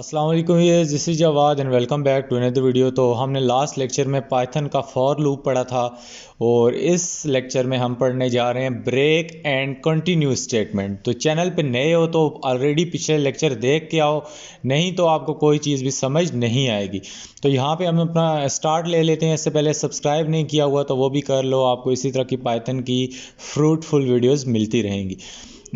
अस्सलाम वालेकुम, ये this is Jawad and welcome back to another video. तो हमने लास्ट लेक्चर में पाइथन का फॉर लूप पढ़ा था और इस लेक्चर में हम पढ़ने जा रहे हैं ब्रेक एंड कंटिन्यू स्टेटमेंट। तो चैनल पे नए हो तो ऑलरेडी पिछले लेक्चर देख के आओ, नहीं तो आपको कोई चीज़ भी समझ नहीं आएगी। तो यहाँ पे हम अपना स्टार्ट ले लेते हैं। इससे पहले सब्सक्राइब नहीं किया हुआ तो वो भी कर लो, आपको इसी तरह की पाइथन की फ्रूटफुल वीडियोज़ मिलती रहेंगी।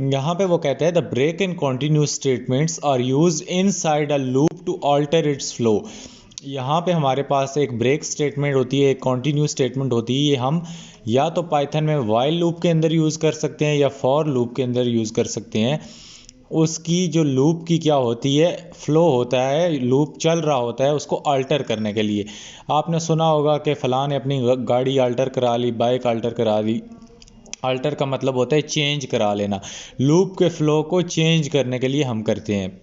यहाँ पे वो कहते हैं the break and continue statements are used inside a loop to alter its flow. यहाँ पे हमारे पास एक ब्रेक स्टेटमेंट होती है, एक कंटिन्यू स्टेटमेंट होती है। ये हम या तो पाइथन में वाइल लूप के अंदर यूज़ कर सकते हैं या फॉर लूप के अंदर यूज़ कर सकते हैं। उसकी जो लूप की क्या होती है, फ्लो होता है, लूप चल रहा होता है, उसको अल्टर करने के लिए। आपने सुना होगा कि फ़लाँ ने अपनी गाड़ी अल्टर करा ली, बाइक अल्टर करा ली। अल्टर का मतलब होता है चेंज करा लेना। लूप के फ्लो को चेंज करने के लिए हम करते हैं।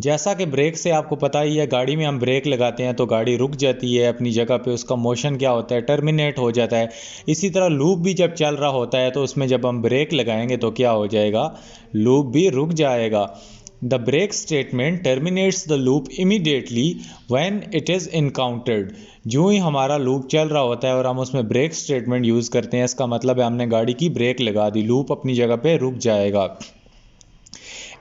जैसा कि ब्रेक से आपको पता ही है, गाड़ी में हम ब्रेक लगाते हैं तो गाड़ी रुक जाती है अपनी जगह पे, उसका मोशन क्या होता है, टर्मिनेट हो जाता है। इसी तरह लूप भी जब चल रहा होता है तो उसमें जब हम ब्रेक लगाएंगे तो क्या हो जाएगा, लूप भी रुक जाएगा। The break statement terminates the loop immediately when it is encountered। जो ही हमारा लूप चल रहा होता है और हम उसमें ब्रेक स्टेटमेंट यूज़ करते हैं, इसका मतलब है हमने गाड़ी की ब्रेक लगा दी, लूप अपनी जगह पे रुक जाएगा।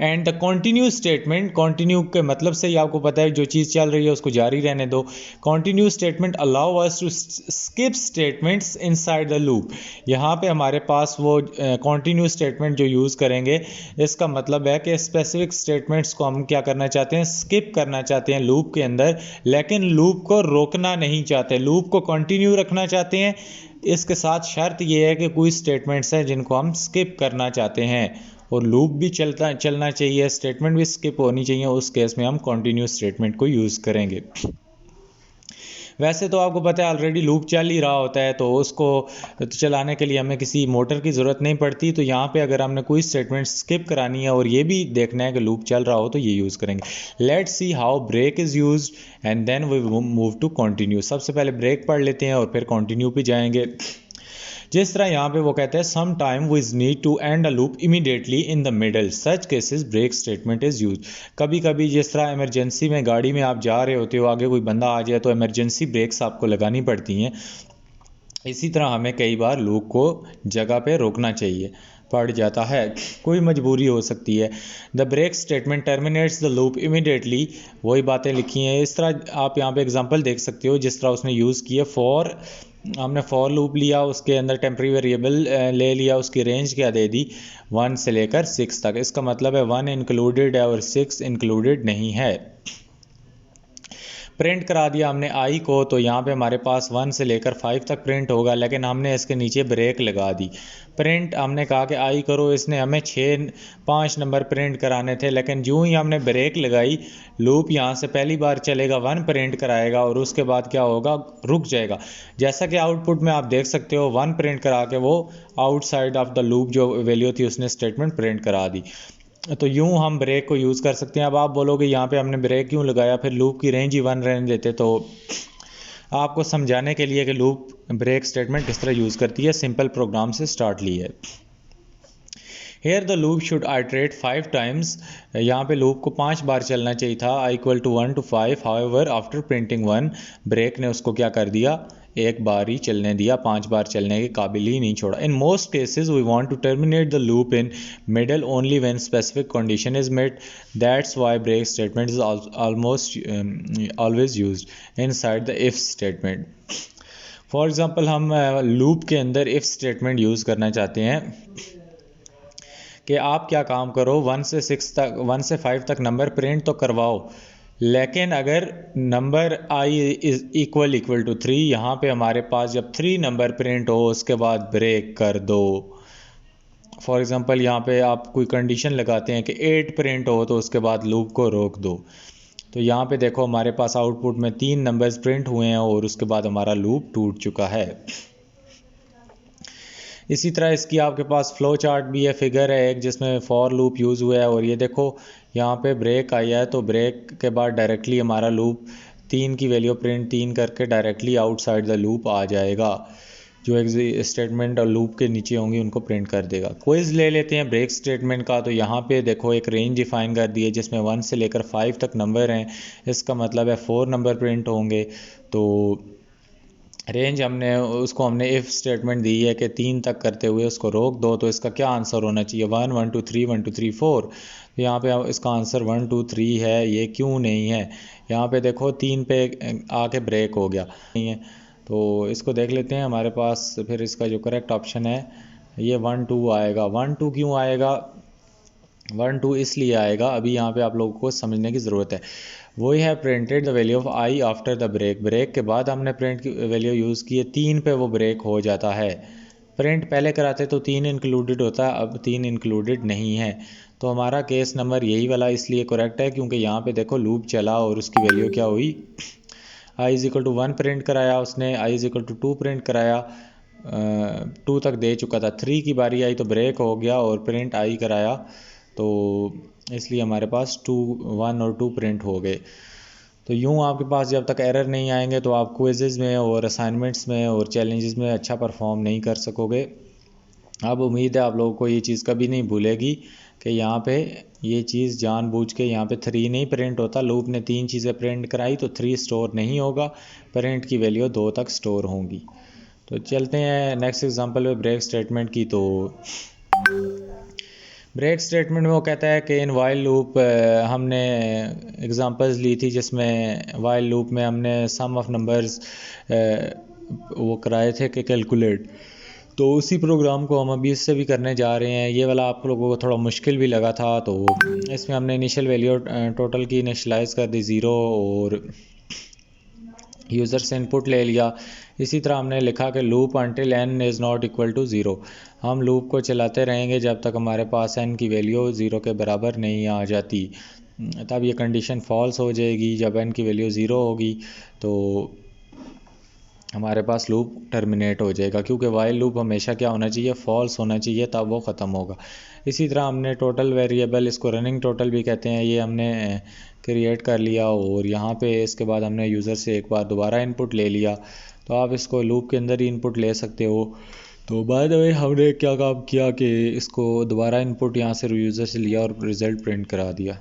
And the continue statement, continue के मतलब से ही आपको पता है जो चीज़ चल रही है उसको जारी रहने दो। Continue statement allow us to skip statements inside the loop. यहाँ पे हमारे पास वो कंटिन्यू स्टेटमेंट जो यूज़ करेंगे, इसका मतलब है कि स्पेसिफिक स्टेटमेंट्स को हम क्या करना चाहते हैं, स्किप करना चाहते हैं लूप के अंदर, लेकिन लूप को रोकना नहीं चाहते, लूप को कंटिन्यू रखना चाहते हैं। इसके साथ शर्त ये है कि कोई स्टेटमेंट्स हैं जिनको हम स्किप करना चाहते हैं और लूप भी चलना चाहिए, स्टेटमेंट भी स्किप होनी चाहिए। उस केस में हम कंटिन्यू स्टेटमेंट को यूज़ करेंगे। वैसे तो आपको पता है ऑलरेडी लूप चल ही रहा होता है, तो उसको चलाने के लिए हमें किसी मोटर की ज़रूरत नहीं पड़ती। तो यहाँ पे अगर हमने कोई स्टेटमेंट स्किप करानी है और ये भी देखना है कि लूप चल रहा हो तो ये यूज़ करेंगे। Let's see how break is used and then we move to continue. सबसे पहले ब्रेक पढ़ लेते हैं और फिर कंटिन्यू पे जाएंगे। जिस तरह यहाँ पे वो कहते हैं some time we need to end a loop immediately in the middle, such cases break statement is use. कभी कभी जिस तरह इमरजेंसी में गाड़ी में आप जा रहे होते हो, आगे कोई बंदा आ जाए तो इमरजेंसी ब्रेक्स आपको लगानी पड़ती हैं। इसी तरह हमें कई बार लूप को जगह पे रोकना चाहिए पड़ जाता है, कोई मजबूरी हो सकती है। The break statement terminates the loop immediately, वही बातें लिखी हैं। इस तरह आप यहाँ पे एग्जांपल देख सकते हो, जिस तरह उसने यूज़ किया फॉर, हमने फॉर लूप लिया, उसके अंदर टेम्प्रेरी वेरिएबल ले लिया, उसकी रेंज क्या दे दी, 1 से लेकर 6 तक। इसका मतलब है 1 इंक्लूडेड है और 6 इंक्लूडेड नहीं है। प्रिंट करा दिया हमने आई को, तो यहाँ पे हमारे पास 1 से लेकर 5 तक प्रिंट होगा, लेकिन हमने इसके नीचे ब्रेक लगा दी। प्रिंट हमने कहा कि आई करो, इसने हमें 5 नंबर प्रिंट कराने थे, लेकिन जो ही हमने ब्रेक लगाई, लूप यहाँ से पहली बार चलेगा, 1 प्रिंट कराएगा और उसके बाद क्या होगा, रुक जाएगा। जैसा कि आउटपुट में आप देख सकते हो, 1 प्रिंट करा के वो आउटसाइड ऑफ द लूप जो वैल्यू थी उसने स्टेटमेंट प्रिंट करा दी। तो यूं हम ब्रेक को यूज़ कर सकते हैं। अब आप बोलोगे यहाँ पे हमने ब्रेक क्यों लगाया, फिर लूप की रेंज ही 1 रहने देते। तो आपको समझाने के लिए कि लूप ब्रेक स्टेटमेंट किस तरह यूज़ करती है, सिंपल प्रोग्राम से स्टार्ट ली है। Here the loop should iterate 5 times, यहाँ पे लूप को 5 बार चलना चाहिए था, i = 1 to 5। However after printing 1, break ने उसको क्या कर दिया, एक बार ही चलने दिया, 5 बार चलने के काबिल ही नहीं छोड़ा। In most cases we want to terminate the loop in middle only when specific condition is met, that's why break statement is almost always used inside the if statement. For example हम loop के अंदर if statement use करना चाहते हैं कि आप क्या काम करो, 1 से 5 तक नंबर प्रिंट तो करवाओ, लेकिन अगर number i is equal to 3, यहाँ पे हमारे पास जब 3 नंबर प्रिंट हो उसके बाद ब्रेक कर दो। फॉर एग्जांपल यहाँ पे आप कोई कंडीशन लगाते हैं कि 8 प्रिंट हो तो उसके बाद लूप को रोक दो। तो यहाँ पे देखो हमारे पास आउटपुट में 3 नंबर्स प्रिंट हुए हैं और उसके बाद हमारा लूप टूट चुका है। इसी तरह इसकी आपके पास फ्लो चार्ट भी है, फिगर है एक जिसमें फॉर लूप यूज़ हुआ है। और ये देखो यहाँ पे ब्रेक आया है, तो ब्रेक के बाद डायरेक्टली हमारा लूप 3 की वैल्यू प्रिंट 3 करके डायरेक्टली आउटसाइड द लूप आ जाएगा। जो स्टेटमेंट और लूप के नीचे होंगी उनको प्रिंट कर देगा। क्विज ले लेते हैं ब्रेक स्टेटमेंट का। तो यहाँ पे देखो एक रेंज डिफाइन कर दी है जिसमें 1 से लेकर 5 तक नंबर हैं। इसका मतलब है 4 नंबर प्रिंट होंगे। तो रेंज हमने इफ़ स्टेटमेंट दी है कि 3 तक करते हुए उसको रोक दो। तो इसका क्या आंसर होना चाहिए? 1 1 2 3 1 2 3 4। तो यहाँ पे इसका आंसर 1 2 3 है। ये क्यों नहीं है? यहाँ पे देखो 3 पे आके ब्रेक हो गया नहीं है। तो इसको देख लेते हैं हमारे पास। फिर इसका जो करेक्ट ऑप्शन है ये 1 2 आएगा। 1 2 क्यों आएगा? 1 2 इसलिए आएगा, अभी यहाँ पे आप लोगों को समझने की ज़रूरत है। वही है printed the value of i after the break. Break के बाद हमने प्रिंट की वैल्यू यूज़ की है, 3 पे वो ब्रेक हो जाता है। प्रिंट पहले कराते तो 3 इंक्लूडेड होता है, अब 3 इंक्लूडेड नहीं है। तो हमारा केस नंबर यही वाला इसलिए करेक्ट है क्योंकि यहाँ पे देखो लूप चला और उसकी वैल्यू क्या हुई? आई इज इक्वल टू 1 प्रिंट कराया उसने, आई इज इक्वल टू 2 प्रिंट कराया, 2 तक दे चुका था। 3 की बारी आई तो ब्रेक हो गया और प्रिंट आई कराया। तो इसलिए हमारे पास 2 1 और 2 प्रिंट हो गए। तो यूँ आपके पास जब तक एरर नहीं आएंगे तो आप क्विज़ेज़ में और असाइनमेंट्स में और चैलेंजेस में अच्छा परफॉर्म नहीं कर सकोगे। अब उम्मीद है आप लोगों को ये चीज़ कभी नहीं भूलेगी कि यहाँ पे ये चीज़ जानबूझ के यहाँ पे 3 नहीं प्रिंट होता। लूप ने 3 चीज़ें प्रिंट कराई तो 3 स्टोर नहीं होगा, प्रिंट की वैल्यू 2 तक स्टोर होंगी। तो चलते हैं नेक्स्ट एग्जांपल में ब्रेक स्टेटमेंट की। तो ब्रेक स्टेटमेंट में वो कहता है कि इन वाइल लूप हमने एग्जांपल्स ली थी जिसमें वाइल लूप में हमने सम ऑफ नंबर्स वो कराए थे कि कैलकुलेट। तो उसी प्रोग्राम को हम अभी इससे भी करने जा रहे हैं। ये वाला आप लोगों को थोड़ा मुश्किल भी लगा था। तो इसमें हमने इनिशियल वैल्यू टोटल की इनिशलाइज कर दी 0 और यूज़र से इनपुट ले लिया। इसी तरह हमने लिखा कि loop until n is not equal to 0। हम लूप को चलाते रहेंगे जब तक हमारे पास n की वैल्यू 0 के बराबर नहीं आ जाती। तब ये कंडीशन फॉल्स हो जाएगी। जब n की वैल्यू 0 होगी तो हमारे पास लूप टर्मिनेट हो जाएगा, क्योंकि वाइल लूप हमेशा क्या होना चाहिए? फॉल्स होना चाहिए, तब वो ख़त्म होगा। इसी तरह हमने टोटल वेरिएबल, इसको रनिंग टोटल भी कहते हैं, ये हमने क्रिएट कर लिया और यहाँ पे इसके बाद हमने यूज़र से एक बार दोबारा इनपुट ले लिया। तो आप इसको लूप के अंदर ही इनपुट ले सकते हो। तो बाय द वे हमने क्या काम किया कि इसको दोबारा इनपुट यहाँ से यूज़र से लिया और रिज़ल्ट प्रिंट करा दिया।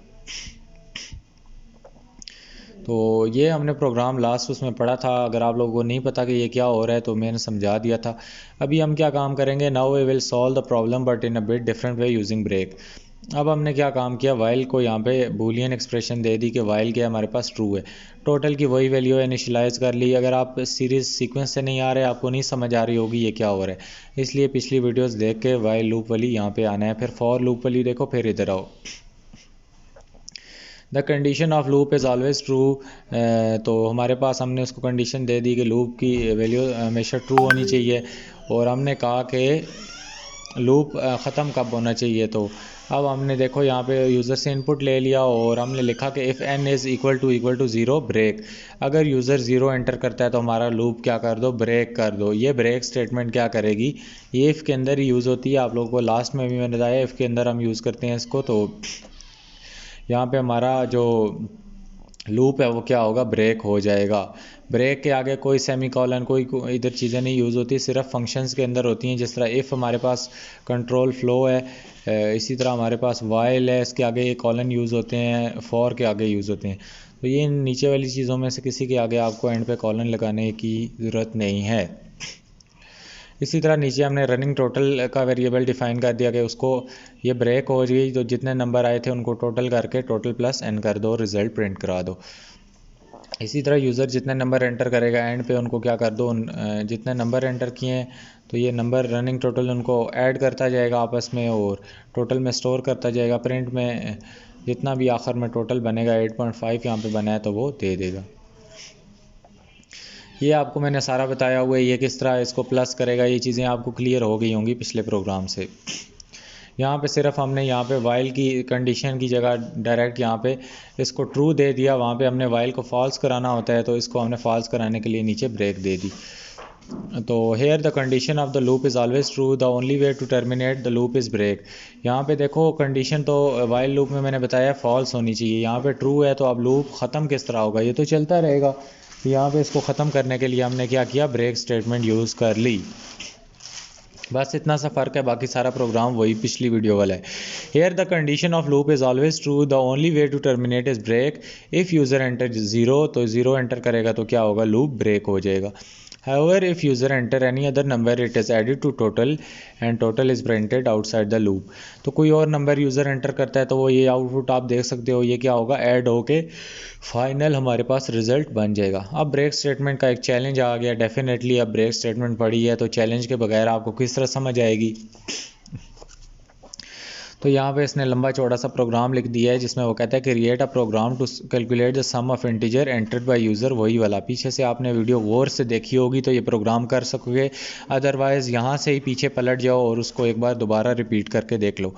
तो ये हमने प्रोग्राम लास्ट उसमें पढ़ा था। अगर आप लोगों को नहीं पता कि ये क्या हो रहा है तो मैंने समझा दिया था। अभी हम क्या काम करेंगे? Now we will solve the problem but in a bit different way using break. अब हमने क्या काम किया? वाइल को यहाँ पे बूलियन एक्सप्रेशन दे दी कि वाइल क्या हमारे पास ट्रू है। टोटल की वही वैल्यू इनिशियलाइज कर ली। अगर आप सीरीज सीक्वेंस से नहीं आ रहे, आपको नहीं समझ आ रही होगी ये क्या हो रहा है, इसलिए पिछली वीडियोस देख के वाइल लूप वाली यहाँ पे आना है। फिर फॉर लूप वाली देखो, फिर इधर आओ। The condition of loop is always true. तो हमारे पास हमने उसको कंडीशन दे दी कि लूप की वैल्यू हमेशा ट्रू होनी चाहिए और हमने कहा कि लूप ख़त्म कब होना चाहिए। तो अब हमने देखो यहाँ पे यूज़र से इनपुट ले लिया और हमने लिखा कि if n is equal to 0 break. अगर यूज़र 0 एंटर करता है तो हमारा लूप क्या कर दो? ब्रेक कर दो। ये ब्रेक स्टेटमेंट क्या करेगी? ये इफ़ के अंदर ही यूज़ होती है। आप लोगों को लास्ट में भी मैंने बताया इफ़ के अंदर हम यूज़ करते हैं इसको। तो यहाँ पे हमारा जो लूप है वो क्या होगा? ब्रेक हो जाएगा। ब्रेक के आगे कोई सेमीकोलन कोई इधर चीज़ें नहीं यूज़ होती, सिर्फ फंक्शंस के अंदर होती हैं। जिस तरह इफ़ हमारे पास कंट्रोल फ्लो है, इसी तरह हमारे पास वाइल है, इसके आगे ये कॉलन यूज़ होते हैं, फॉर के आगे यूज़ होते हैं। तो ये नीचे वाली चीज़ों में से किसी के आगे आपको एंड पे कॉलन लगाने की ज़रूरत नहीं है। इसी तरह नीचे हमने रनिंग टोटल का वेरिएबल डिफाइन कर दिया कि उसको ये ब्रेक हो गई तो जितने नंबर आए थे उनको टोटल करके टोटल प्लस n कर दो, रिज़ल्ट प्रिंट करा दो। इसी तरह यूज़र जितने नंबर एंटर करेगा एंड पे उनको क्या कर दो? जितने नंबर एंटर किए हैं तो ये नंबर रनिंग टोटल उनको ऐड करता जाएगा आपस में और टोटल में स्टोर करता जाएगा। प्रिंट में जितना भी आखिर में टोटल बनेगा 8.5 यहाँ पे बना है तो वो दे देगा। ये आपको मैंने सारा बताया हुआ है, ये किस तरह इसको प्लस करेगा, ये चीज़ें आपको क्लियर हो गई होंगी पिछले प्रोग्राम से। यहाँ पे सिर्फ हमने यहाँ पे वाइल की कंडीशन की जगह डायरेक्ट यहाँ पे इसको ट्रू दे दिया। वहाँ पे हमने वाइल को फॉल्स कराना होता है तो इसको हमने फॉल्स कराने के लिए नीचे ब्रेक दे दी। तो here the condition of the loop is always true, the only way to terminate the loop is break. यहाँ पे देखो कंडीशन तो वाइल लूप में मैंने बताया फॉल्स होनी चाहिए, यहाँ पे ट्रू है। तो अब लूप ख़त्म किस तरह होगा? ये तो चलता रहेगा। तो यहाँ पे इसको ख़त्म करने के लिए हमने क्या किया, ब्रेक स्टेटमेंट यूज़ कर ली। बस इतना सा फ़र्क है, बाकी सारा प्रोग्राम वही पिछली वीडियो वाला है। Here the condition of loop is always true, the only way to terminate is break. If user enter 0, तो 0 एंटर करेगा तो क्या होगा, लूप ब्रेक हो जाएगा। However, if user enter any other number, it is added to total and total is printed outside the loop। तो कोई और नंबर यूज़र एंटर करता है तो वो ये आउटपुट आप देख सकते हो, ये क्या होगा, ऐड होके फाइनल हमारे पास रिजल्ट बन जाएगा। अब ब्रेक स्टेटमेंट का एक चैलेंज आ गया डेफिनेटली। अब ब्रेक स्टेटमेंट पढ़ी है तो चैलेंज के बगैर आपको किस तरह समझ आएगी। तो यहाँ पे इसने लंबा चौड़ा सा प्रोग्राम लिख दिया है जिसमें वो कहता है create a program to calculate the sum of integer entered by user. वही वाला पीछे से आपने वीडियो गौर से देखी होगी तो ये प्रोग्राम कर सकोगे, अदरवाइज़ यहाँ से ही पीछे पलट जाओ और उसको एक बार दोबारा रिपीट करके देख लो।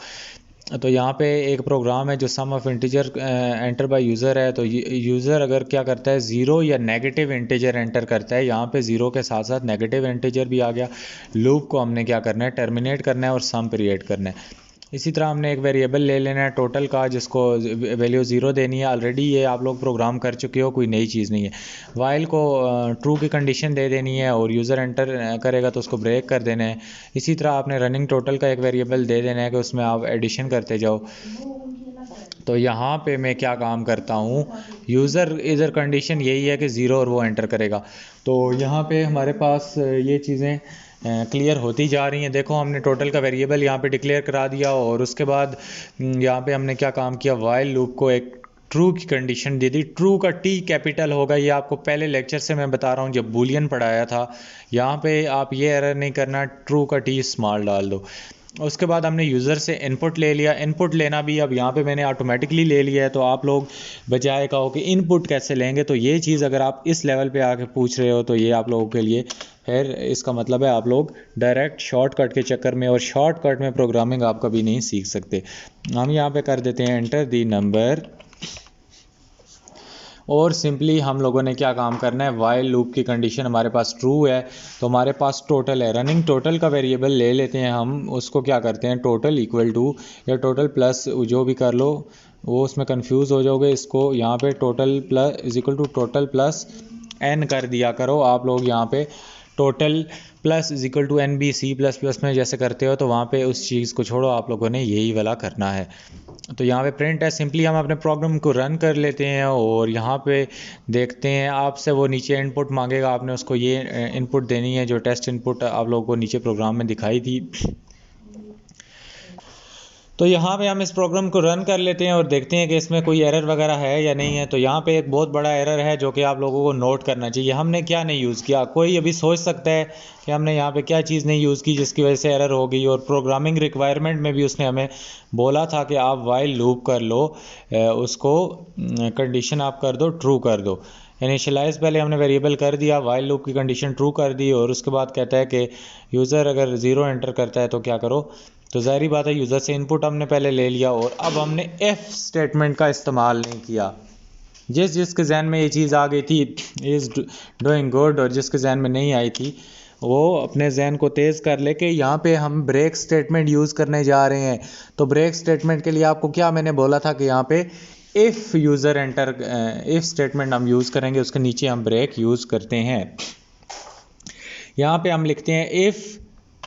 तो यहाँ पे एक प्रोग्राम है जो sum of integer enter by user है। तो यूज़र अगर क्या करता है, ज़ीरो या नेगेटिव इंटीजर एंटर करता है, यहाँ पे ज़ीरो के साथ साथ नेगेटिव इंटीजर भी आ गया। लूप को हमने क्या करना है, टर्मिनेट करना है और सम क्रिएट करना है। इसी तरह हमने एक वेरिएबल ले लेना है टोटल का, जिसको वैल्यू 0 देनी है। ऑलरेडी ये आप लोग प्रोग्राम कर चुके हो, कोई नई चीज़ नहीं है। वाइल को ट्रू की कंडीशन दे देनी है और यूज़र एंटर करेगा तो उसको ब्रेक कर देना है। इसी तरह आपने रनिंग टोटल का एक वेरिएबल दे देना है कि उसमें आप एडिशन करते जाओ। तो यहाँ पे मैं क्या काम करता हूँ, यूज़र इधर कंडीशन यही है कि 0 और वो एंटर करेगा। तो यहाँ पे हमारे पास ये चीज़ें क्लियर होती जा रही हैं। देखो हमने टोटल का वेरिएबल यहाँ पे डिक्लेयर करा दिया और उसके बाद यहाँ पे हमने क्या काम किया, वाइल लूप को एक ट्रू की कंडीशन दे दी। ट्रू का टी कैपिटल होगा, ये आपको पहले लेक्चर से मैं बता रहा हूँ जब बूलियन पढ़ाया था। यहाँ पे आप ये एरर नहीं करना, ट्रू का टी स्मॉल डाल दो। उसके बाद हमने यूज़र से इनपुट ले लिया। इनपुट लेना भी अब यहाँ पे मैंने ऑटोमेटिकली ले लिया है। तो आप लोग बजाय कहो कि इनपुट कैसे लेंगे, तो ये चीज़ अगर आप इस लेवल पे आके पूछ रहे हो तो ये आप लोगों के लिए फिर इसका मतलब है आप लोग डायरेक्ट शॉर्टकट के चक्कर में और शॉर्टकट में प्रोग्रामिंग आप कभी नहीं सीख सकते। हम यहाँ पे कर देते हैं एंटर दी नंबर और सिंपली हम लोगों ने क्या काम करना है, वाइल लूप की कंडीशन हमारे पास ट्रू है तो हमारे पास टोटल है। रनिंग टोटल का वेरिएबल ले लेते हैं हम, उसको क्या करते हैं, टोटल इक्वल टू या टोटल प्लस जो भी कर लो, वो उसमें कंफ्यूज हो जाओगे। इसको यहाँ पे total plus is equal to total plus n कर दिया करो आप लोग। यहाँ पे total plus is equal to n B C plus plus में जैसे करते हो, तो वहाँ पे उस चीज़ को छोड़ो, आप लोगों ने यही वाला करना है। तो यहाँ पे प्रिंट है, सिंपली हम अपने प्रोग्राम को रन कर लेते हैं और यहाँ पे देखते हैं आपसे वो नीचे इनपुट मांगेगा, आपने उसको ये इनपुट देनी है जो टेस्ट इनपुट आप लोगों को नीचे प्रोग्राम में दिखाई थी। तो यहाँ पे हम इस प्रोग्राम को रन कर लेते हैं और देखते हैं कि इसमें कोई एरर वगैरह है या नहीं है। तो यहाँ पे एक बहुत बड़ा एरर है जो कि आप लोगों को नोट करना चाहिए। हमने क्या नहीं यूज़ किया, कोई अभी सोच सकता है कि हमने यहाँ पे क्या चीज़ नहीं यूज़ की जिसकी वजह से एरर हो गई। और प्रोग्रामिंग रिक्वायरमेंट में भी उसने हमें बोला था कि आप वाइल लूप कर लो, उसको कंडीशन आप कर दो, ट्रू कर दो। इनिशियलाइज पहले हमने वेरिएबल कर दिया, वाइल लूप की कंडीशन ट्रू कर दी और उसके बाद कहता है कि यूज़र अगर 0 एंटर करता है तो क्या करो। तो ज़ाहिर बात है यूज़र से इनपुट हमने पहले ले लिया और अब हमने एफ स्टेटमेंट का इस्तेमाल नहीं किया। जिसके जहन में ये चीज़ आ गई थी इज़ डूइंग गुड, और जिसके जहन में नहीं आई थी वो अपने जहन को तेज़ कर ले कि यहाँ पे हम ब्रेक स्टेटमेंट यूज़ करने जा रहे हैं। तो ब्रेक स्टेटमेंट के लिए आपको क्या मैंने बोला था कि यहाँ पे if user enter, if statement हम यूज़ करेंगे, उसके नीचे हम ब्रेक यूज़ करते हैं। यहाँ पे हम लिखते हैं if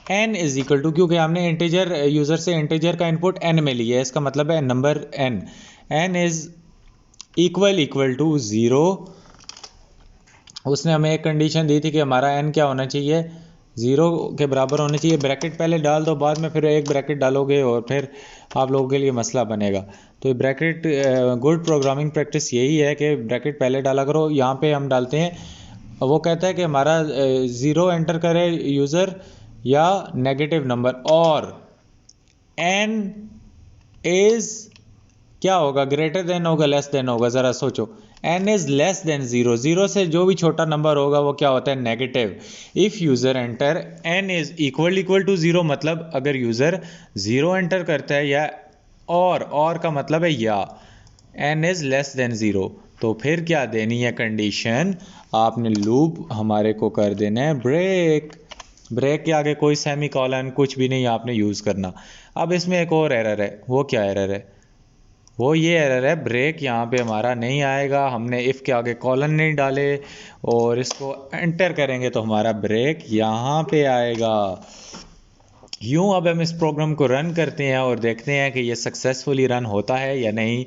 n is equal to, क्योंकि हमने इंटीजर यूज़र से इंटीजर का इनपुट n में लिया है, इसका मतलब है number n is equal to 0। उसने हमें एक कंडीशन दी थी कि हमारा n क्या होना चाहिए, 0 के बराबर होना चाहिए। ब्रैकेट पहले डाल दो, बाद में फिर एक ब्रैकेट डालोगे और फिर आप लोगों के लिए मसला बनेगा। तो ब्रैकेट गुड प्रोग्रामिंग प्रैक्टिस यही है कि ब्रैकेट पहले डाला करो। यहाँ पे हम डालते हैं, वो कहता है कि हमारा 0 एंटर करे यूज़र या नेगेटिव नंबर, और n इज़ क्या होगा, ग्रेटर देन होगा लेस देन होगा। ज़रा सोचो, n इज़ लेस देन 0, 0 से जो भी छोटा नंबर होगा वो क्या होता है, negative. If user enter n is equal to 0, मतलब अगर यूज़र 0 एंटर करता है या और का मतलब है या n इज़ लेस देन 0, तो फिर क्या देनी है कंडीशन, आपने लूप हमारे को कर देना है ब्रेक। ब्रेक के आगे कोई सेमी कॉलन कुछ भी नहीं आपने यूज़ करना। अब इसमें एक और एरर है, वो क्या एरर है, वो ये एरर है, ब्रेक यहाँ पे हमारा नहीं आएगा, हमने इफ़ के आगे कॉलन नहीं डाले और इसको एंटर करेंगे तो हमारा ब्रेक यहाँ पे आएगा। यूँ अब हम इस प्रोग्राम को रन करते हैं और देखते हैं कि ये सक्सेसफुली रन होता है या नहीं,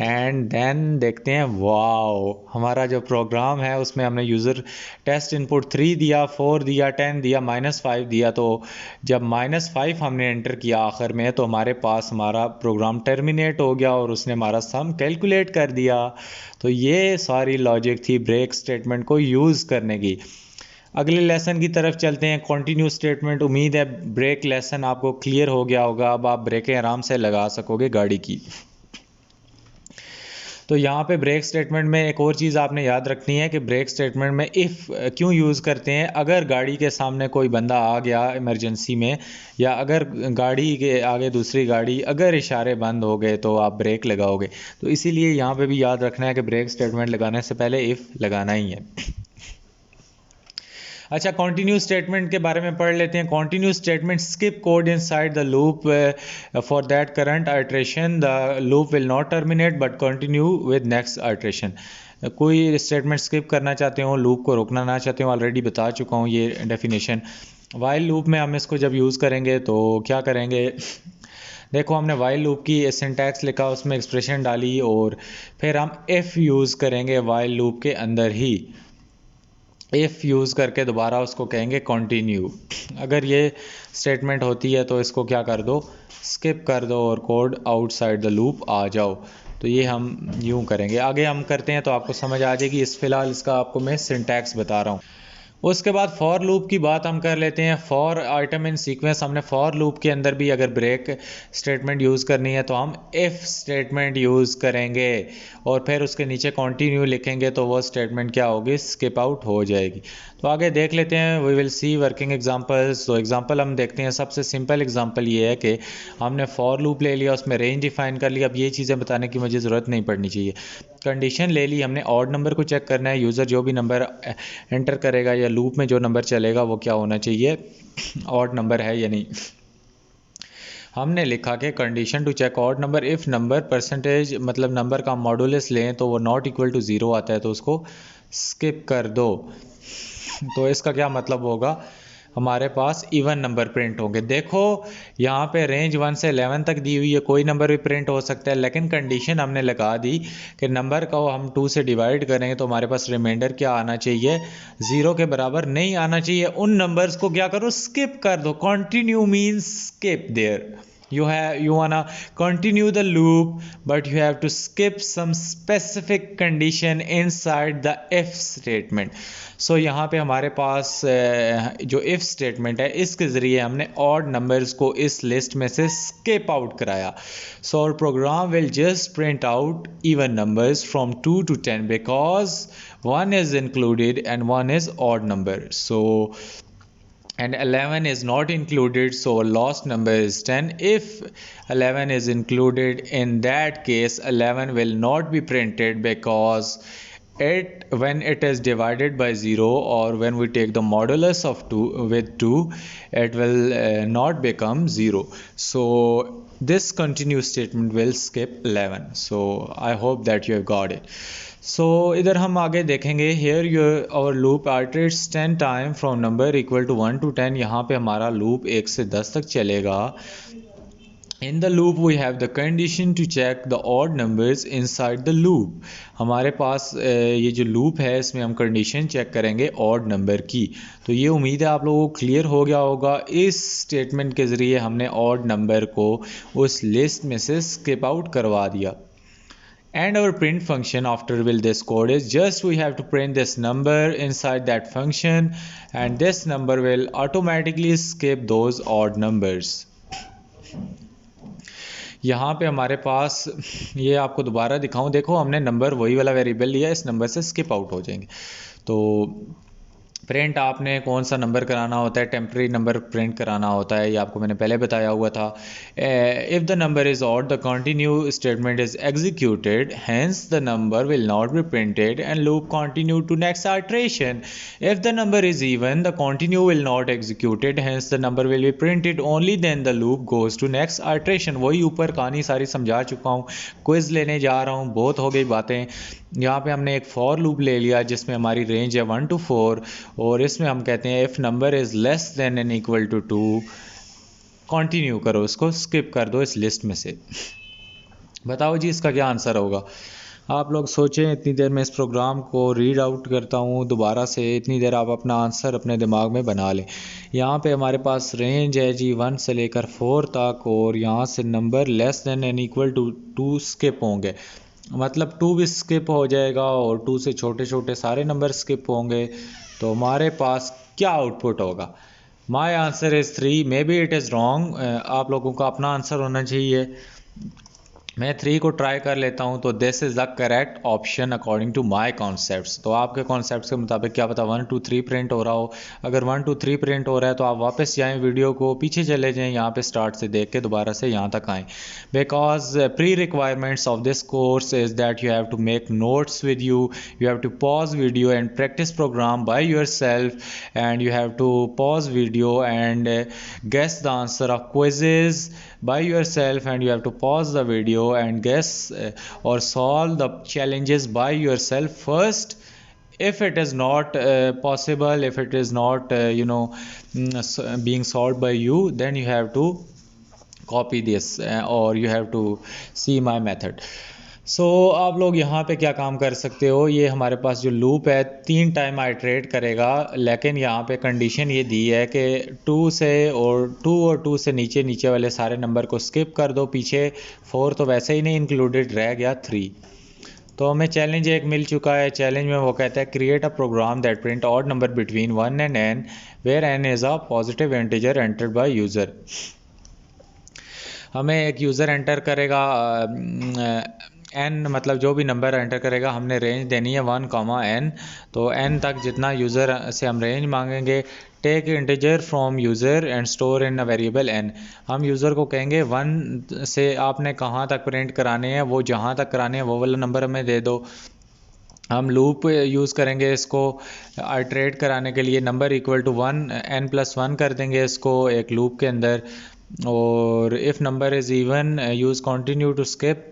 एंड देन देखते हैं वाओ हमारा जो प्रोग्राम है उसमें हमने यूज़र टेस्ट इनपुट 3 दिया, 4 दिया, 10 दिया, -5 दिया। तो जब -5 हमने एंटर किया आखिर में तो हमारे पास हमारा प्रोग्राम टर्मिनेट हो गया और उसने हमारा सम कैलकुलेट कर दिया। तो ये सारी लॉजिक थी ब्रेक स्टेटमेंट को यूज़ करने की। अगले लेसन की तरफ चलते हैं, कंटिन्यू स्टेटमेंट। उम्मीद है ब्रेक लेसन आपको क्लियर हो गया होगा, अब आप ब्रेकें आराम से लगा सकोगे गाड़ी की। तो यहाँ पे ब्रेक स्टेटमेंट में एक और चीज़ आपने याद रखनी है कि ब्रेक स्टेटमेंट में इफ़ क्यों यूज़ करते हैं। अगर गाड़ी के सामने कोई बंदा आ गया इमरजेंसी में, या अगर गाड़ी के आगे दूसरी गाड़ी, अगर इशारे बंद हो गए तो आप ब्रेक लगाओगे। तो इसीलिए यहाँ पे भी याद रखना है कि ब्रेक स्टेटमेंट लगाने से पहले इफ़ लगाना ही है। अच्छा, कॉन्टिन्यू स्टेटमेंट के बारे में पढ़ लेते हैं। Continue statement skip code inside the loop for that current iteration, the loop will not terminate but continue with next iteration. कोई स्टेटमेंट स्किप करना चाहते हो, लूप को रोकना ना चाहते हो, ऑलरेडी बता चुका हूँ ये डेफिनेशन। वाइल लूप में हम इसको जब यूज़ करेंगे तो क्या करेंगे, देखो हमने वाइल लूप की सिंटैक्स लिखा, उसमें एक्सप्रेशन डाली और फिर हम इफ़ यूज़ करेंगे वाइल लूप के अंदर ही। इफ़ यूज़ करके दोबारा उसको कहेंगे कंटिन्यू। अगर ये स्टेटमेंट होती है तो इसको क्या कर दो, स्किप कर दो और कोड आउटसाइड द लूप आ जाओ। तो ये हम यूँ करेंगे। आगे हम करते हैं तो आपको समझ आ जाएगी। इस फिलहाल इसका आपको मैं सिंटैक्स बता रहा हूँ। उसके बाद फॉर लूप की बात हम कर लेते हैं। फॉर आइटम इन सीक्वेंस, हमने फॉर लूप के अंदर भी अगर ब्रेक स्टेटमेंट यूज़ करनी है तो हम इफ़ स्टेटमेंट यूज़ करेंगे और फिर उसके नीचे कंटिन्यू लिखेंगे तो वो स्टेटमेंट क्या होगी, स्किप आउट हो जाएगी। तो आगे देख लेते हैं, we will see working examples. तो एग्जांपल हम देखते हैं। सबसे सिंपल एग्जांपल ये है कि हमने फॉर लूप ले लिया, उसमें रेंज डिफाइन कर लिया। अब ये चीज़ें बताने की मुझे ज़रूरत नहीं पड़नी चाहिए। कंडीशन ले ली हमने, ऑड नंबर को चेक करना है। यूज़र जो भी नंबर एंटर करेगा या लूप में जो नंबर चलेगा वो क्या होना चाहिए, ऑड नंबर है या नहीं। हमने लिखा कि condition to check odd number, if number percentage मतलब नंबर का मॉडुलस लें तो वो नॉट इक्वल टू 0 आता है तो उसको स्किप कर दो। तो इसका क्या मतलब होगा, हमारे पास इवन नंबर प्रिंट होंगे। देखो यहाँ पे रेंज 1 से 11 तक दी हुई है, कोई नंबर भी प्रिंट हो सकता है, लेकिन कंडीशन हमने लगा दी कि नंबर को हम 2 से डिवाइड करेंगे तो हमारे पास रिमाइंडर क्या आना चाहिए, 0 के बराबर नहीं आना चाहिए। उन नंबर्स को क्या करो, स्किप कर दो। Continue means skip there. You wanna continue the loop but you have to skip some specific condition inside the if statement. So यहाँ पे हमारे पास जो if statement है इसके ज़रिए हमने odd numbers को इस list में से skip out कराया। So our program will just print out even numbers from 2 to 10 because 1 is included and 1 is odd number. So and 11 is not included, so last number is 10. If 11 is included, in that case 11 will not be printed because when it is divided by 0 or when we take the modulus of 2 with 2, it will not become 0. So this continue statement will skip 11. So I hope that you have got it. सो इधर हम आगे देखेंगे, here your our loop iterates 10 time from number equal to 1 to 10। यहाँ पे हमारा loop 1 से 10 तक चलेगा। In the loop we have the condition to check the odd numbers inside the loop. हमारे पास ये जो लूप है इसमें हम कंडीशन चेक करेंगे ऑड नंबर की। तो ये उम्मीद है आप लोगों को क्लियर हो गया होगा। इस स्टेटमेंट के ज़रिए हमने ऑड नंबर को उस लिस्ट में से स्किप आउट करवा दिया। And our print function after will this code is just we have to print this number inside that function and this number will automatically skip those odd numbers. यहाँ पे हमारे पास ये आपको दोबारा दिखाऊं, देखो हमने नंबर वही वाला वेरिएबल लिया, इस नंबर से स्किप आउट हो जाएंगे। तो प्रिंट आपने कौन सा नंबर कराना होता है, टेम्प्रेरी नंबर प्रिंट कराना होता है, ये आपको मैंने पहले बताया हुआ था। If the number is odd the continue statement is executed, hence the number will not be printed and loop continue to next iteration. If the number is even the continue will not executed, hence the number will be printed only then the loop goes to next iteration. वही ऊपर कहानी सारी समझा चुका हूँ, quiz लेने जा रहा हूँ, बहुत हो गई बातें। यहाँ पे हमने एक फॉर लूप ले लिया जिसमें हमारी रेंज है 1 to 4, और इसमें हम कहते हैं if number is less than and equal to 2, continue करो, इसको स्किप कर दो इस लिस्ट में से। बताओ जी इसका क्या आंसर होगा। आप लोग सोचें, इतनी देर में इस प्रोग्राम को रीड आउट करता हूँ दोबारा से, इतनी देर आप अपना आंसर अपने दिमाग में बना लें। यहाँ पे हमारे पास रेंज है जी 1 से लेकर 4 तक, और यहाँ से number less than and equal to 2 skip होंगे, मतलब 2 भी स्किप हो जाएगा और 2 से छोटे छोटे सारे नंबर स्किप होंगे। तो हमारे पास क्या आउटपुट होगा। My answer is 3, may be it is wrong, आप लोगों का अपना आंसर होना चाहिए। मैं 3 को ट्राई कर लेता हूँ। तो this is the correct option according to my concepts. तो आपके कॉन्सेप्ट्स के मुताबिक क्या पता 1 2 3 प्रिंट हो रहा हो। अगर 1 2 3 प्रिंट हो रहा है तो आप वापस जाएं, वीडियो को पीछे चले जाएं, यहाँ पे स्टार्ट से देख के दोबारा से यहाँ तक आएँ। Because pre requirements of this course is that you have to make notes with you have to pause video and practice program by your self you have to pause video and guess the answer of quizzes by yourself, and you have to pause the video and guess or solve the challenges by yourself first. If it is not possible, if it is not being solved by you, then you have to copy this or you have to see my method. सो आप लोग यहाँ पे क्या काम कर सकते हो, ये हमारे पास जो लूप है 3 टाइम आइट्रेट करेगा, लेकिन यहाँ पे कंडीशन ये दी है कि 2 और 2 से नीचे नीचे वाले सारे नंबर को स्किप कर दो, पीछे 4 तो वैसे ही नहीं इंक्लूडेड, रह गया 3। तो हमें चैलेंज एक मिल चुका है। चैलेंज में वो कहता है create a program that print odd number between 1 and n where n is a positive integer entered by user. हमें एक यूज़र एंटर करेगा n, मतलब जो भी नंबर एंटर करेगा, हमने रेंज देनी है 1, n। तो n तक जितना यूज़र से हम रेंज मांगेंगे, take integer from user and store in a variable n। हम यूज़र को कहेंगे 1 से आपने कहाँ तक प्रिंट कराने हैं, वो जहाँ तक कराने हैं वो वाला नंबर हमें दे दो। हम लूप यूज़ करेंगे इसको आइट्रेट कराने के लिए, नंबर इक्वल टू 1 n+1 कर देंगे इसको एक लूप के अंदर। और if number is even use continue to skip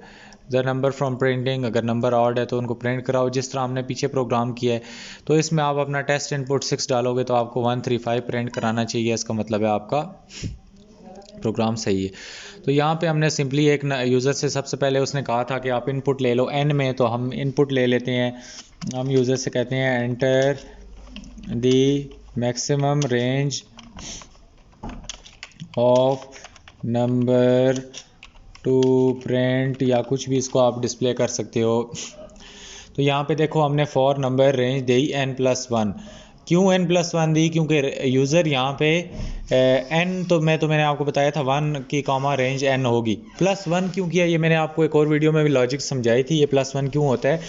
the number from printing. अगर नंबर ऑड है तो उनको प्रिंट कराओ जिस तरह हमने पीछे प्रोग्राम किया है। तो इसमें आप अपना टेस्ट इनपुट 6 डालोगे तो आपको 1 3 5 प्रिंट कराना चाहिए, इसका मतलब है आपका प्रोग्राम सही है। तो यहाँ पे हमने सिंपली एक यूज़र से, सबसे पहले उसने कहा था कि आप इनपुट ले लो n में, तो हम इनपुट ले लेते हैं। हम यूज़र से कहते हैं enter the maximum range of number two print, या कुछ भी इसको आप डिस्प्ले कर सकते हो। तो यहाँ पे देखो हमने for number range the n+1। क्यों n+1 दी? क्योंकि यूज़र यहाँ पे n, तो मैंने आपको बताया था 1 की कॉमा रेंज n होगी। +1 क्यों किया, ये मैंने आपको एक और वीडियो में भी लॉजिक समझाई थी। ये +1 क्यों होता है,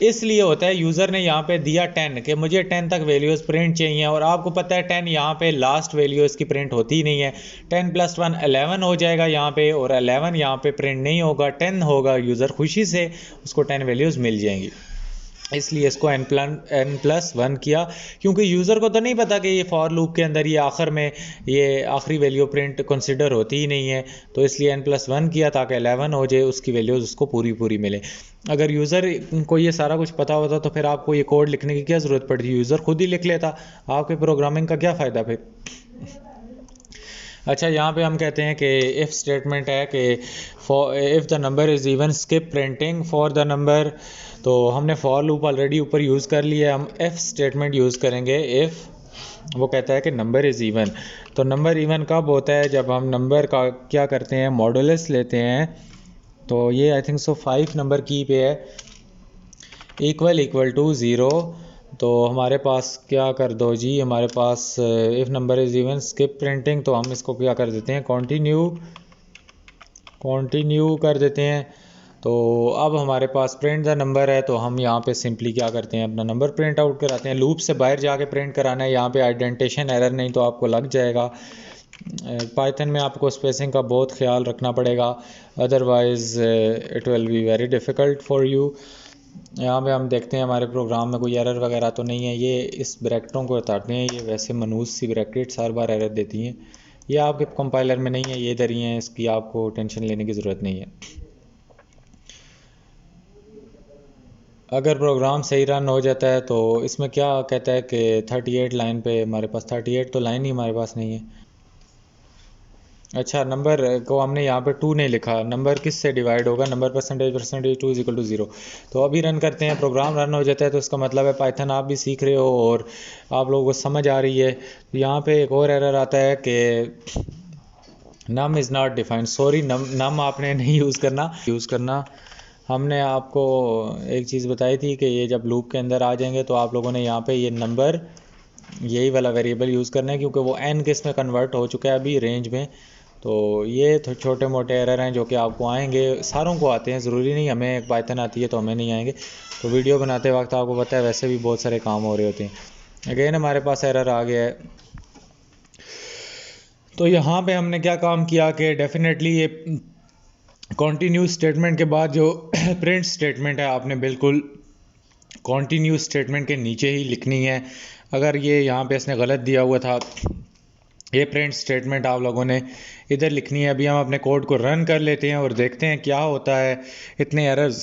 इसलिए होता है यूज़र ने यहाँ पे दिया 10 कि मुझे 10 तक वैल्यूज़ प्रिंट चाहिए, और आपको पता है 10 यहाँ पे लास्ट वैल्यू इसकी प्रिंट होती ही नहीं है। 10 + 1 11 हो जाएगा यहाँ पे, और 11 यहाँ पे प्रिंट नहीं होगा, 10 होगा। यूज़र खुशी से उसको 10 वैल्यूज़ मिल जाएंगी, इसलिए इसको n+1 किया। क्योंकि यूज़र को तो नहीं पता कि ये फॉर लूप के अंदर ये आखिर में ये आखिरी वैल्यू प्रिंट कंसिडर होती ही नहीं है, तो इसलिए n+1 किया ताकि 11 हो जाए, उसकी वैल्यूज़ उसको पूरी मिले। अगर यूज़र को ये सारा कुछ पता होता तो फिर आपको ये कोड लिखने की क्या ज़रूरत पड़ती, यूज़र खुद ही लिख लेता, आपके प्रोग्रामिंग का क्या फ़ायदा फिर। अच्छा, यहाँ पे हम कहते हैं कि इफ़ स्टेटमेंट है कि if the number is even skip printing for the number. तो हमने फॉर लूप ऑलरेडी ऊपर यूज़ कर लिया है, हम इफ़ स्टेटमेंट यूज़ करेंगे। इफ़ वो कहता है कि नंबर इज़ इवन, तो नंबर इवन कब होता है, जब हम नंबर का क्या करते हैं, मॉडुलस लेते हैं। तो ये आई थिंक सो 5 नंबर की पे है, इक्वल टू 0। तो हमारे पास क्या कर दो जी, हमारे पास if number is even skip printing, तो हम इसको क्या कर देते हैं, कंटिन्यू कर देते हैं। तो अब हमारे पास प्रिंट द नंबर है, तो हम यहाँ पे सिंपली क्या करते हैं, अपना नंबर प्रिंट आउट कराते हैं। लूप से बाहर जाके प्रिंट कराना है, यहाँ पे आइडेंटिटेशन एरर नहीं तो आपको लग जाएगा। पाइथन में आपको स्पेसिंग का बहुत ख्याल रखना पड़ेगा, otherwise it will be very difficult for you. यहाँ पे हम देखते हैं हमारे प्रोग्राम में कोई एरर वगैरह तो नहीं है। ये इस ब्रैकेटों को उतारते हैं, ये वैसे मनूस सी ब्रैकेट्स हर बार एरर देती हैं। ये आपके कंपाइलर में नहीं है, ये इधर ही है, इसकी आपको टेंशन लेने की ज़रूरत नहीं है। अगर प्रोग्राम सही रन हो जाता है तो इसमें क्या कहता है कि 38 लाइन पे हमारे पास 38 तो लाइन ही हमारे पास नहीं है। अच्छा, नंबर को हमने यहाँ पे 2 नहीं लिखा, नंबर किस से डिवाइड होगा, नंबर परसेंटेज 2 इक्वल टू 0। तो अभी रन करते हैं, प्रोग्राम रन हो जाता है तो इसका मतलब है पाइथन आप भी सीख रहे हो और आप लोगों को समझ आ रही है। तो यहाँ पे एक और एरर आता है कि नम इज़ नॉट डिफाइंड। सॉरी, नम आपने नहीं यूज़ करना। हमने आपको एक चीज़ बताई थी कि ये जब लूप के अंदर आ जाएंगे तो आप लोगों ने यहाँ पे ये नंबर, यही वाला वेरिएबल यूज़ करना है, क्योंकि वो n किस में कन्वर्ट हो चुका है अभी रेंज में। तो ये तो छोटे मोटे एरर हैं जो कि आपको आएंगे, सारों को आते हैं, ज़रूरी नहीं हमें एक पाइथन आती है तो हमें नहीं आएंगे। तो वीडियो बनाते वक्त आपको पता है वैसे भी बहुत सारे काम हो रहे होते हैं। अगेन हमारे पास एरर आ गया है। तो यहाँ पे हमने क्या काम किया कि डेफिनेटली ये कॉन्टीन्यूस स्टेटमेंट के बाद जो प्रिंट स्टेटमेंट है आपने बिल्कुल कॉन्टीन्यूस स्टेटमेंट के नीचे ही लिखनी है। अगर ये यहाँ पे इसने गलत दिया हुआ था, ये प्रिंट स्टेटमेंट आप लोगों ने इधर लिखनी है। अभी हम अपने कोड को रन कर लेते हैं और देखते हैं क्या होता है। इतने एरर्स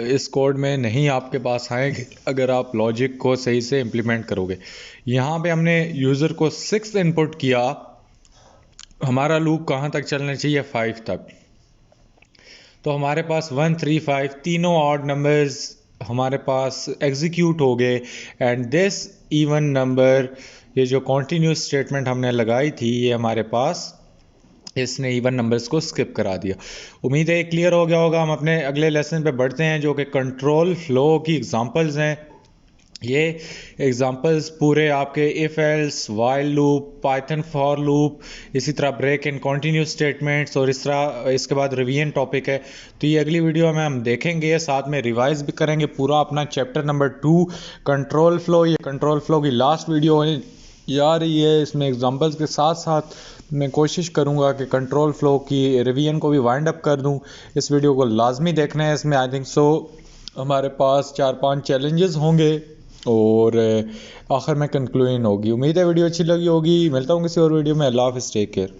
इस कोड में नहीं आपके पास आएंगे अगर आप लॉजिक को सही से इम्प्लीमेंट करोगे। यहाँ पे हमने यूज़र को 6 इनपुट किया, हमारा लूप कहाँ तक चलना चाहिए, 5 तक। तो हमारे पास 1 3 5 तीनों ऑड नंबर्स हमारे पास एग्जीक्यूट हो गए एंड दिस इवन नंबर, ये जो कॉन्टीन्यूस स्टेटमेंट हमने लगाई थी ये हमारे पास इसने इवन नंबर्स को स्किप करा दिया। उम्मीद है क्लियर हो गया होगा। हम अपने अगले लेसन पे बढ़ते हैं जो कि कंट्रोल फ्लो की एग्जांपल्स हैं। ये एग्जांपल्स पूरे आपके if else, while loop, Python for loop, इसी तरह ब्रेक एंड कंटिन्यूस स्टेटमेंट्स और इस तरह इसके बाद रिवीजन टॉपिक है। तो ये अगली वीडियो में हम देखेंगे, साथ में रिवाइज भी करेंगे पूरा अपना चैप्टर नंबर 2 कंट्रोल फ्लो। ये कंट्रोल फ्लो की लास्ट वीडियो होने जा रही है। इसमें एग्जांपल्स के साथ साथ मैं कोशिश करूंगा कि कंट्रोल फ्लो की रिवीजन को भी वाइंड अप कर दूं। इस वीडियो को लाजमी देखना है। इसमें आई थिंक सो हमारे पास 4-5 चैलेंजेस होंगे और आखिर में कंक्लूजन होगी। उम्मीद है वीडियो अच्छी लगी होगी। मिलता हूँ किसी और वीडियो में। अल्लाह हाफ़िज़, टेक केयर।